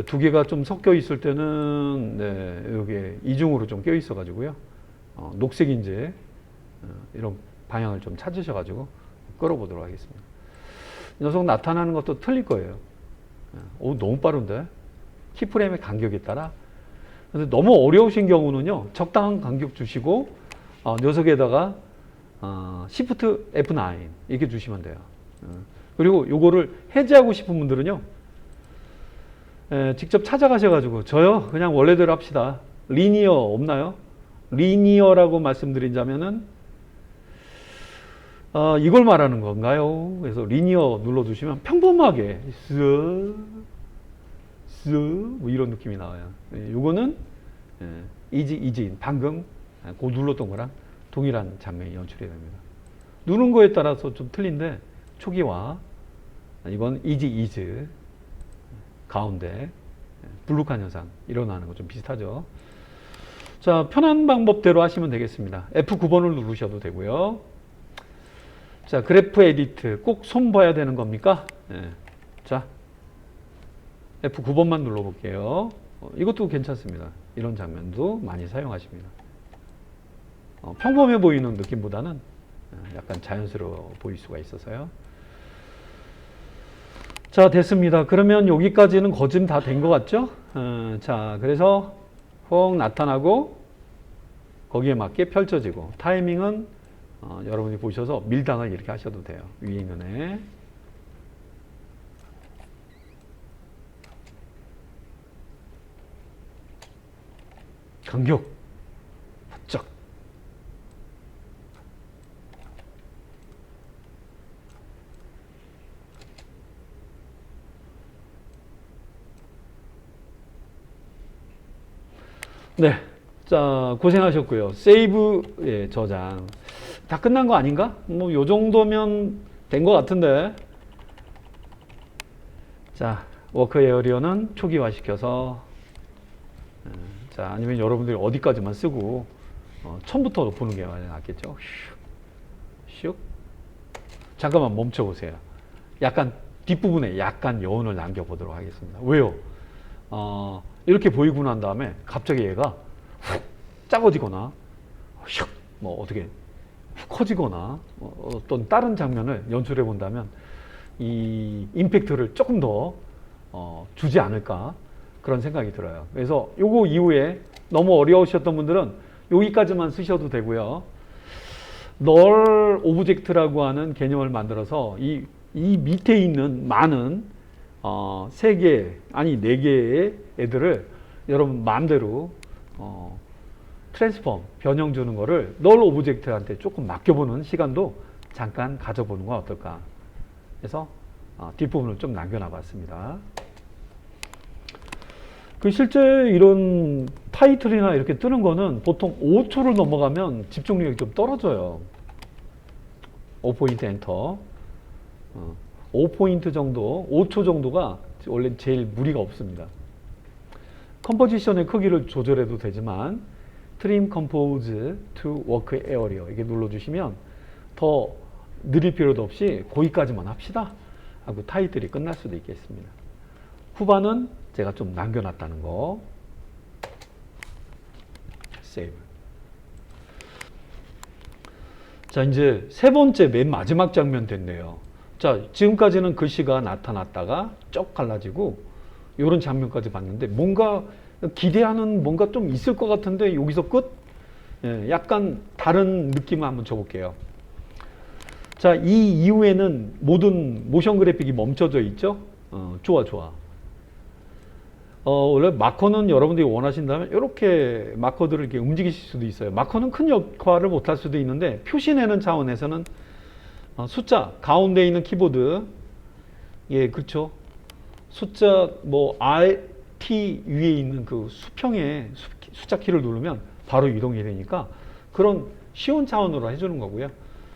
두 개가 좀 섞여 있을 때는 여기에 이중으로 좀 껴 있어 가지고요. 녹색인지 이런 방향을 좀 찾으셔 가지고 끌어보도록 하겠습니다. 이 녀석 나타나는 것도 틀릴 거예요. 너무 빠른데? 키프레임의 간격에 따라. 근데 너무 어려우신 경우는요, 적당한 간격 주시고, 녀석에다가, Shift F9 이렇게 주시면 돼요. 그리고 요거를 해제하고 싶은 분들은요, 직접 찾아가셔가지고, 저요, 그냥 원래대로 합시다. 리니어 없나요? 리니어라고 말씀드리자면은, 이걸 말하는 건가요? 그래서 리니어 눌러주시면 평범하게 뭐 이런 느낌이 나와요. 요거는 이지인 방금 눌렀던 거랑 동일한 장면이 연출이 됩니다. 누른 거에 따라서 좀 틀린데 초기화 이건 이즈 가운데 블룩한 현상 일어나는 거 좀 비슷하죠. 자, 편한 방법대로 하시면 되겠습니다. F9번을 누르셔도 되고요. 자, 그래프 에디트 꼭 손 봐야 되는 겁니까? 자, F9번만 눌러볼게요. 이것도 괜찮습니다. 이런 장면도 많이 사용하십니다. 평범해 보이는 느낌보다는 약간 자연스러워 보일 수가 있어서요. 자, 됐습니다. 그러면 여기까지는 거진 다 된 것 같죠? 자, 그래서 훅 나타나고 거기에 맞게 펼쳐지고 타이밍은 여러분이 보셔서 밀당을 이렇게 하셔도 돼요. 위에 있는 애. 간격. 바짝. 네. 자, 고생하셨고요. 세이브의 저장. 다 끝난 거 아닌가? 뭐, 요 정도면 된 것 같은데. 자, 워크 에어리어는 초기화시켜서 자, 아니면 여러분들이 어디까지만 쓰고 처음부터 보는 게 낫겠죠. 슉. 잠깐만 멈춰 보세요. 약간 뒷부분에 약간 여운을 남겨보도록 하겠습니다. 왜요? 이렇게 보이고 난 다음에 갑자기 얘가 훅 작아지거나 슉 뭐 어떻게 훅 커지거나 어떤 다른 장면을 연출해 본다면 이 임팩트를 조금 더 주지 않을까 그런 생각이 들어요. 그래서 요거 이후에 너무 어려우셨던 분들은 여기까지만 쓰셔도 되고요. 널 오브젝트라고 하는 개념을 만들어서 이 밑에 있는 많은 3개 아니 4개의 애들을 여러분 마음대로 트랜스폼 변형 주는 거를 널 오브젝트한테 조금 맡겨보는 시간도 잠깐 가져보는 건 어떨까. 그래서 뒷부분을 좀 남겨놔 봤습니다. 그 실제 이런 타이틀이나 이렇게 뜨는 거는 보통 5초를 넘어가면 집중력이 좀 떨어져요. 5포인트 엔터. 5포인트 정도, 5초 정도가 원래 제일 무리가 없습니다. 컴포지션의 크기를 조절해도 되지만 Trim Compose to Work Area 이렇게 눌러주시면 더 느릴 필요도 없이 거기까지만 합시다 하고 타이틀이 끝날 수도 있겠습니다. 후반은 제가 좀 남겨놨다는 거. 세이브. 자, 이제 세 번째 맨 마지막 장면 됐네요. 자, 지금까지는 글씨가 나타났다가 쩍 갈라지고 이런 장면까지 봤는데 뭔가 기대하는 뭔가 좀 있을 것 같은데 여기서 끝? 예, 약간 다른 느낌을 한번 줘볼게요. 자, 이 이후에는 모든 모션 그래픽이 멈춰져 있죠? 좋아. 원래 마커는 여러분들이 원하신다면 이렇게 마커들을 이렇게 움직이실 수도 있어요. 마커는 큰 역할을 못할 수도 있는데 표시내는 차원에서는 숫자 가운데 있는 키보드 예 그렇죠. 숫자 뭐 RT 위에 있는 그 수평의 숫자 키를 누르면 바로 이동이 되니까 그런 쉬운 차원으로 해주는 거고요.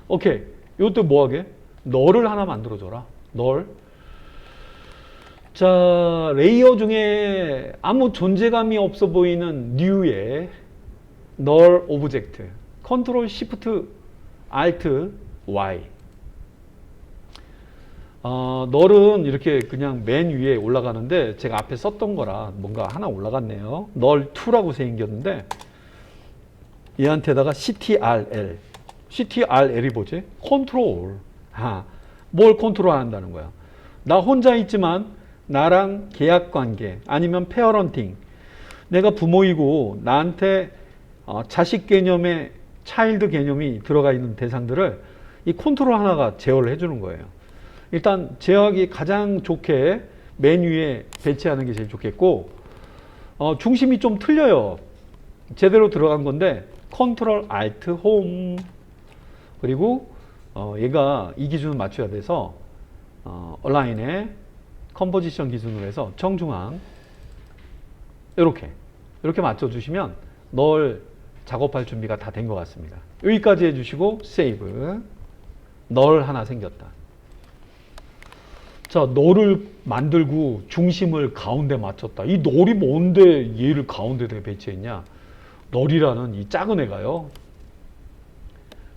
오케이. 이것도 뭐하게? 널을 하나 만들어줘라. 널. 자, 레이어 중에 아무 존재감이 없어 보이는 뉴의 널 오브젝트. 컨트롤 시프트 알트 Y. 널은 이렇게 그냥 맨 위에 올라가는데 제가 앞에 썼던 거라 뭔가 하나 올라갔네요. 널2라고 생겼는데 얘한테다가 CTRL. CTRL이 뭐지? 컨트롤. 뭘 컨트롤 한다는 거야? 나 혼자 있지만 나랑 계약관계 아니면 페어런팅 내가 부모이고 나한테 자식 개념의 차일드 개념이 들어가 있는 대상들을 이 컨트롤 하나가 제어를 해주는 거예요. 일단 제어하기 가장 좋게 맨 위에 배치하는 게 제일 좋겠고 중심이 좀 틀려요. 제대로 들어간 건데 컨트롤 알트 홈 그리고 얘가 이 기준을 맞춰야 돼서 얼라인에 컴포지션 기준으로 해서 정중앙 이렇게 맞춰주시면 널 작업할 준비가 다 된 것 같습니다. 여기까지 해주시고 세이브. 널 하나 생겼다. 자, 널을 만들고 중심을 가운데 맞췄다. 이 널이 뭔데 얘를 가운데에 배치했냐? 널이라는 이 작은 애가요.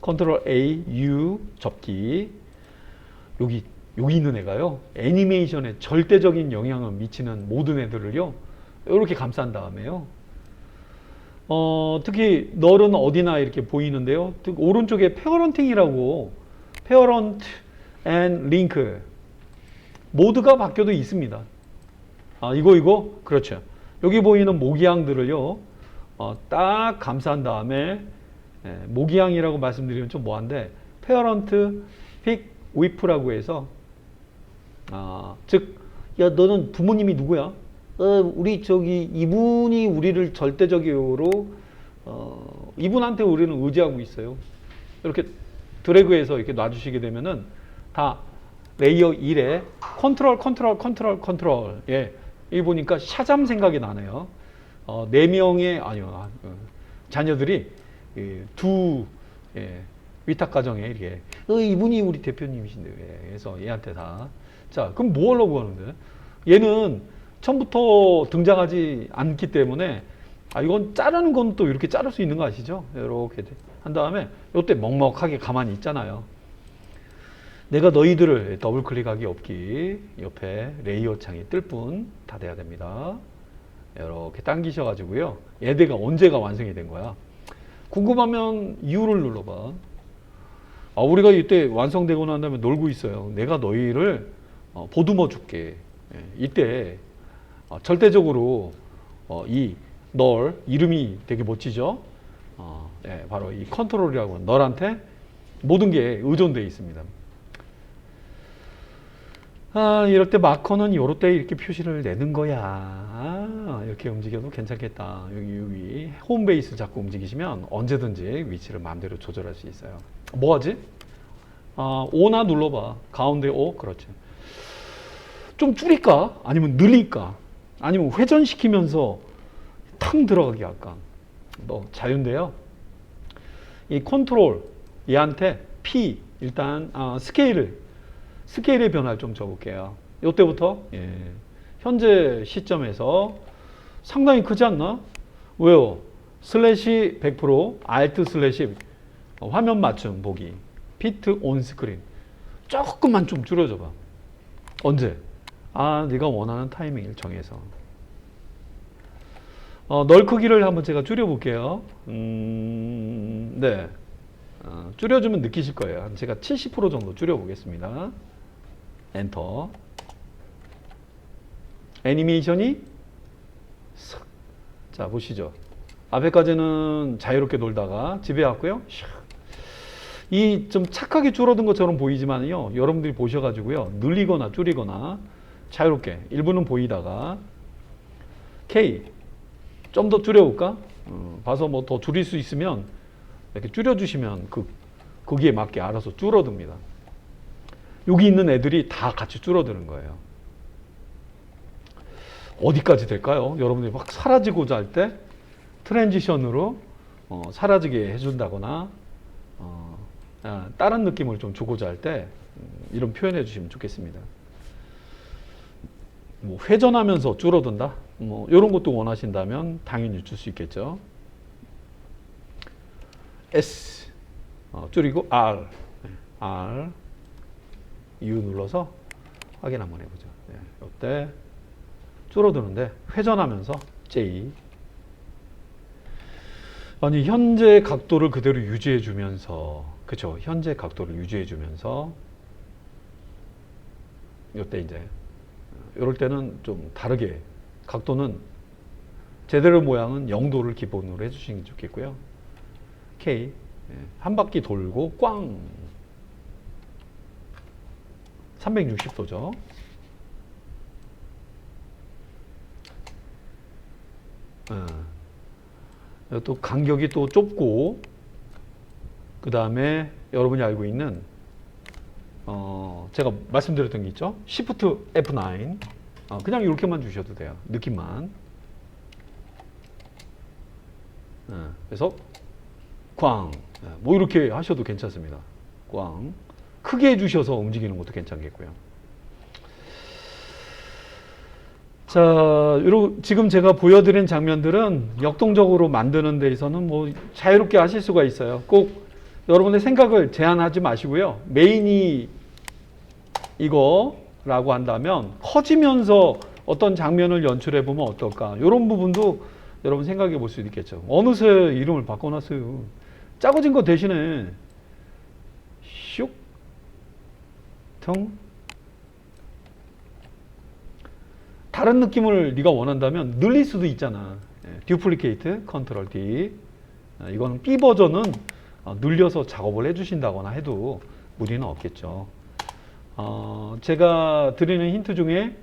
컨트롤 A, U 접기. 여기 있는 애가요. 애니메이션에 절대적인 영향을 미치는 모든 애들을요. 이렇게 감싼 다음에요. 특히 널은 어디나 이렇게 보이는데요. 오른쪽에 페어런팅이라고 페어런트 앤 링크 모드가 바뀌어도 있습니다. 이거 그렇죠. 여기 보이는 모기향들을요. 딱 감싼 다음에 모기향이라고 말씀드리면 좀 뭐한데 페어런트 픽 위프라고 해서 즉 야 너는 부모님이 누구야? 우리 이분이 우리를 절대적으로 이분한테 우리는 의지하고 있어요. 이렇게 드래그해서 이렇게 놔주시게 되면은 다 레이어 1에 컨트롤 예, 여기 보니까 샤잠 생각이 나네요. 4명의 자녀들이 위탁 가정에 이렇게 이분이 우리 대표님이신데 그래서 얘한테 다 자 그럼 뭐 하려고 하는데 얘는 처음부터 등장하지 않기 때문에 이건 자르는 건 또 이렇게 자를 수 있는 거 아시죠? 이렇게 한 다음에 이때 먹먹하게 가만히 있잖아요. 내가 너희들을 더블 클릭하기 없기 옆에 레이어 창이 뜰 뿐 다 돼야 됩니다. 이렇게 당기셔 가지고요. 얘네가 언제가 완성이 된 거야? 궁금하면 이유를 눌러봐. 우리가 이때 완성되고 난 다음에 놀고 있어요. 내가 너희를 보듬어 줄게. 이때 절대적으로 널 이름이 되게 멋지죠? 바로 이 컨트롤이라고 널한테 모든 게 의존되어 있습니다. 이럴 때 마커는 요럴 때 이렇게 표시를 내는 거야. 이렇게 움직여도 괜찮겠다. 여기 홈 베이스 자꾸 움직이시면 언제든지 위치를 마음대로 조절할 수 있어요. 뭐 하지? O나 눌러봐. 가운데 O. 그렇지. 좀 줄일까? 아니면 늘릴까? 아니면 회전시키면서 탕 들어가게 할까? 너 자유인데요. 이 컨트롤 얘한테 P 일단 스케일의 변화를 좀 줘볼게요. 이때부터 현재 시점에서 상당히 크지 않나? 왜요? 슬래시 100% 알트 슬래시 화면 맞춤 보기 피트 온 스크린 조금만 좀 줄여줘봐. 언제? 네가 원하는 타이밍을 정해서 널 크기를 한번 제가 줄여볼게요. 네. 줄여주면 느끼실 거예요. 제가 70% 정도 줄여보겠습니다. 엔터. 애니메이션이 자 보시죠. 앞에까지는 자유롭게 놀다가 집에 왔고요. 이 좀 착하게 줄어든 것처럼 보이지만요. 여러분들이 보셔가지고요. 늘리거나 줄이거나 자유롭게 일부는 보이다가 K 좀 더 줄여볼까? 봐서 뭐 더 줄일 수 있으면 이렇게 줄여주시면 거기에 맞게 알아서 줄어듭니다. 여기 있는 애들이 다 같이 줄어드는 거예요. 어디까지 될까요? 여러분들이 막 사라지고자 할 때 트랜지션으로 사라지게 해준다거나 다른 느낌을 좀 주고자 할 때 이런 표현해 주시면 좋겠습니다. 뭐 회전하면서 줄어든다? 뭐 이런 것도 원하신다면 당연히 줄 수 있겠죠. S 줄이고 R U 눌러서 확인 한번 해보죠. 이때 줄어드는데 회전하면서 J 현재 각도를 그대로 유지해 주면서 그쵸 현재 각도를 유지해 주면서 이때 이제 이럴 때는 좀 다르게 각도는 제대로 모양은 0도를 기본으로 해주시는 게 좋겠고요. K 한 바퀴 돌고 꽝 360도죠. 또 간격이 또 좁고 그 다음에 여러분이 알고 있는 제가 말씀드렸던 게 있죠. Shift F9 그냥 이렇게만 주셔도 돼요. 느낌만. 그래서 꽝 뭐 이렇게 하셔도 괜찮습니다. 꽝 크게 해주셔서 움직이는 것도 괜찮겠고요. 자, 지금 제가 보여드린 장면들은 역동적으로 만드는 데 있어서는 뭐 자유롭게 하실 수가 있어요. 꼭 여러분의 생각을 제한하지 마시고요. 메인이 이거라고 한다면 커지면서 어떤 장면을 연출해 보면 어떨까? 이런 부분도 여러분 생각해 볼 수 있겠죠. 어느새 이름을 바꿔놨어요. 작아진 거 대신에 슉 통 다른 느낌을 네가 원한다면 늘릴 수도 있잖아. 듀플리케이트 컨트롤 D 이거는 B 버전은 늘려서 작업을 해주신다거나 해도 무리는 없겠죠. 제가 드리는 힌트 중에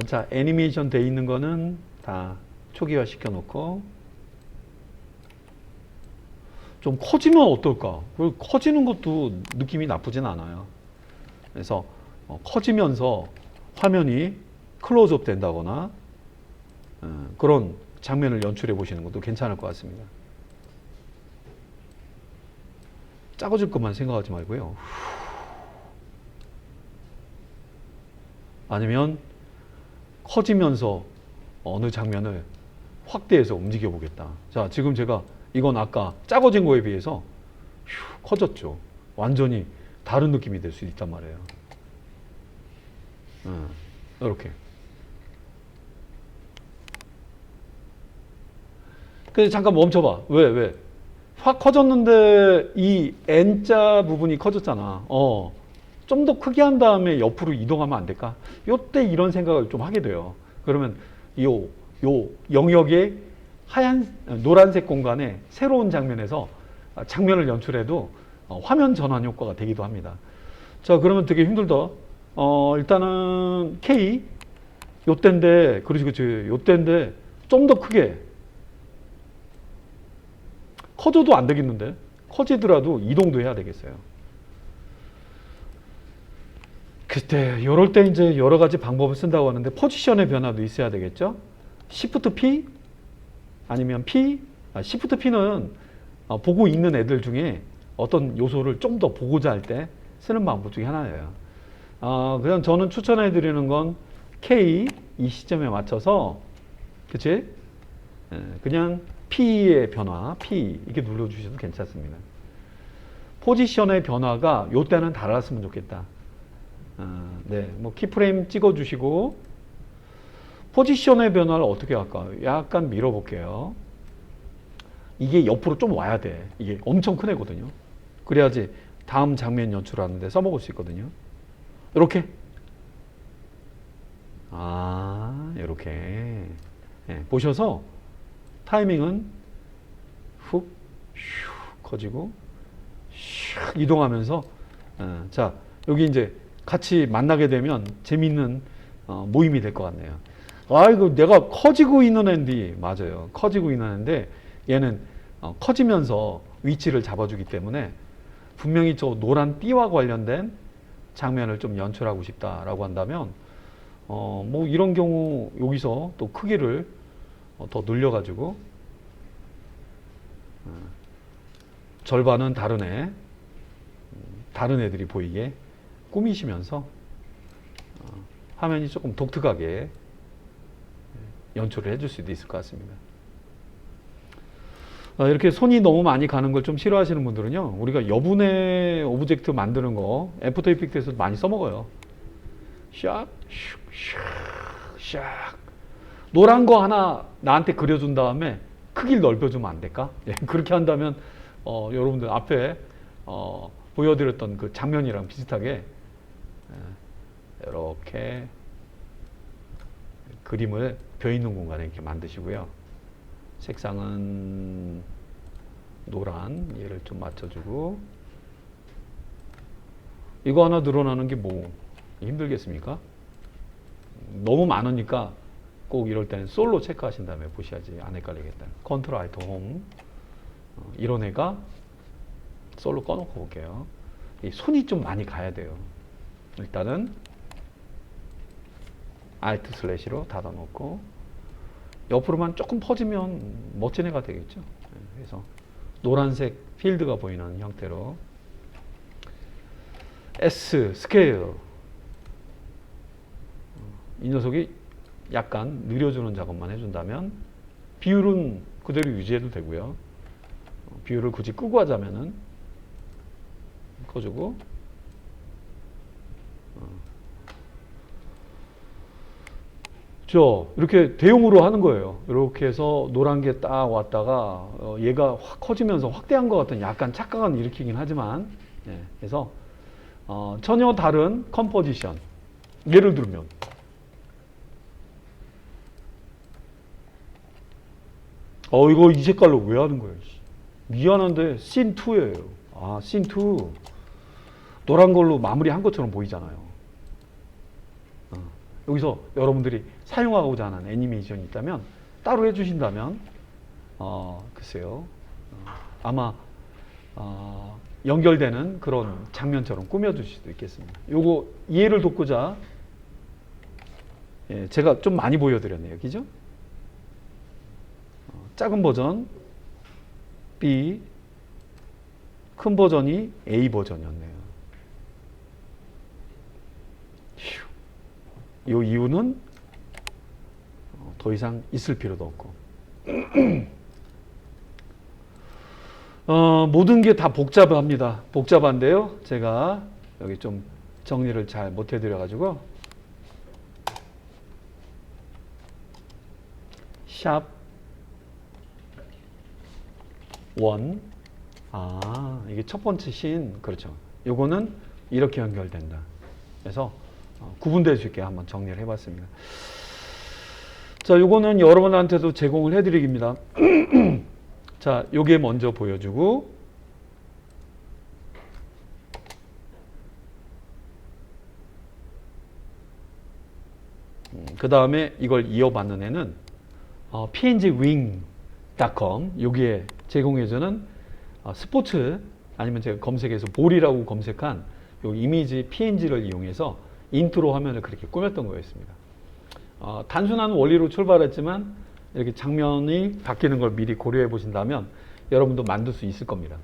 자 애니메이션 돼 있는 거는 다 초기화 시켜 놓고 좀 커지면 어떨까? 커지는 것도 느낌이 나쁘진 않아요. 그래서 커지면서 화면이 클로즈업 된다거나 그런 장면을 연출해 보시는 것도 괜찮을 것 같습니다. 작아질 것만 생각하지 말고요. 아니면 커지면서 어느 장면을 확대해서 움직여 보겠다. 자, 지금 제가 이건 아까 작아진 거에 비해서 커졌죠. 완전히 다른 느낌이 될 수 있단 말이에요. 이렇게. 근데 잠깐 멈춰봐. 왜? 확 커졌는데 이 N자 부분이 커졌잖아. 좀 더 크게 한 다음에 옆으로 이동하면 안 될까? 요때 이런 생각을 좀 하게 돼요. 그러면 요 영역의 노란색 공간에 새로운 장면에서 장면을 연출해도 화면 전환 효과가 되기도 합니다. 자, 그러면 되게 힘들다. 일단은 K 요때인데, 그렇지. 요때인데 좀 더 크게 커져도 안 되겠는데? 커지더라도 이동도 해야 되겠어요. 그때 요럴 때 이제 여러 가지 방법을 쓴다고 하는데 포지션의 변화도 있어야 되겠죠? Shift P 아니면 P, Shift P는 보고 있는 애들 중에 어떤 요소를 좀 더 보고자 할 때 쓰는 방법 중에 하나예요. 그냥 저는 추천해 드리는 건 K 이 시점에 맞춰서 그치? 그냥 P의 변화, P 이렇게 눌러주셔도 괜찮습니다. 포지션의 변화가 요때는 달았으면 좋겠다. 네, 뭐 키프레임 찍어주시고 포지션의 변화를 어떻게 할까? 약간 밀어볼게요. 이게 옆으로 좀 와야 돼. 이게 엄청 큰 애거든요. 그래야지 다음 장면 연출하는데 써먹을 수 있거든요. 이렇게. 이렇게. 네, 보셔서 타이밍은 훅, 슉 커지고 슉 이동하면서 자, 여기 이제 같이 만나게 되면 재밌는 모임이 될 것 같네요. 아이고, 내가 커지고 있는 앤디. 맞아요. 커지고 있는 앤데 얘는 커지면서 위치를 잡아주기 때문에 분명히 저 노란 띠와 관련된 장면을 좀 연출하고 싶다라고 한다면 뭐 이런 경우 여기서 또 크기를 더 늘려가지고 절반은 다른 애들이 보이게 꾸미시면서 화면이 조금 독특하게 연출을 해줄 수도 있을 것 같습니다. 이렇게 손이 너무 많이 가는 걸 좀 싫어하시는 분들은요, 우리가 여분의 오브젝트 만드는 거 애프터 이펙트에서 많이 써먹어요. 샥, 슉, 샥, 샥. 노란 거 하나 나한테 그려준 다음에 크기를 넓혀주면 안 될까? 예, 그렇게 한다면 여러분들 앞에 보여드렸던 그 장면이랑 비슷하게 이렇게 그림을 벼 있는 공간에 이렇게 만드시고요. 색상은 노란, 얘를 좀 맞춰주고. 이거 하나 늘어나는 게 뭐 힘들겠습니까? 너무 많으니까 꼭 이럴 때는 솔로 체크하신 다음에 보셔야지 안 헷갈리겠다. 컨트롤 알트 홈. 이런 애가 솔로 꺼놓고 볼게요. 이 손이 좀 많이 가야 돼요. 일단은 알트 슬래시로 닫아놓고 옆으로만 조금 퍼지면 멋진 애가 되겠죠. 그래서 노란색 필드가 보이는 형태로 S 스케일, 이 녀석이 약간 느려주는 작업만 해준다면 비율은 그대로 유지해도 되고요. 비율을 굳이 끄고 하자면은 꺼주고, 이렇게 대용으로 하는 거예요. 이렇게 해서 노란 게 딱 왔다가 얘가 확 커지면서 확대한 것 같은 약간 착각은 일으키긴 하지만, 그래서 전혀 다른 컴포지션. 예를 들면 이거 이 색깔로 왜 하는 거예요? 미안한데 씬2예요. 씬2 노란 걸로 마무리한 것처럼 보이잖아요. 여기서 여러분들이 사용하고자 하는 애니메이션이 있다면 따로 해주신다면 글쎄요, 아마 연결되는 그런 장면처럼 꾸며주실 수도 있겠습니다. 요거 이해를 돕고자 제가 좀 많이 보여드렸네요. 그죠? 작은 버전 B, 큰 버전이 A 버전이었네요. 이 이유는 더 이상 있을 필요도 없고. 모든 게 다 복잡합니다. 복잡한데요. 제가 여기 좀 정리를 잘 못 해드려가지고 샵 원. 이게 첫 번째 신. 그렇죠. 요거는 이렇게 연결된다. 그래서 구분될 수 있게 한번 정리를 해봤습니다. 자, 요거는 여러분한테도 제공을 해드리기입니다. 자, 요게 먼저 보여주고, 그 다음에 이걸 이어받는 애는 pngwing.com 여기에 제공해주는 스포츠 아니면 제가 검색해서 볼이라고 검색한 요 이미지 png를 이용해서 인트로 화면을 그렇게 꾸몄던 거였습니다. 단순한 원리로 출발했지만 이렇게 장면이 바뀌는 걸 미리 고려해 보신다면 여러분도 만들 수 있을 겁니다.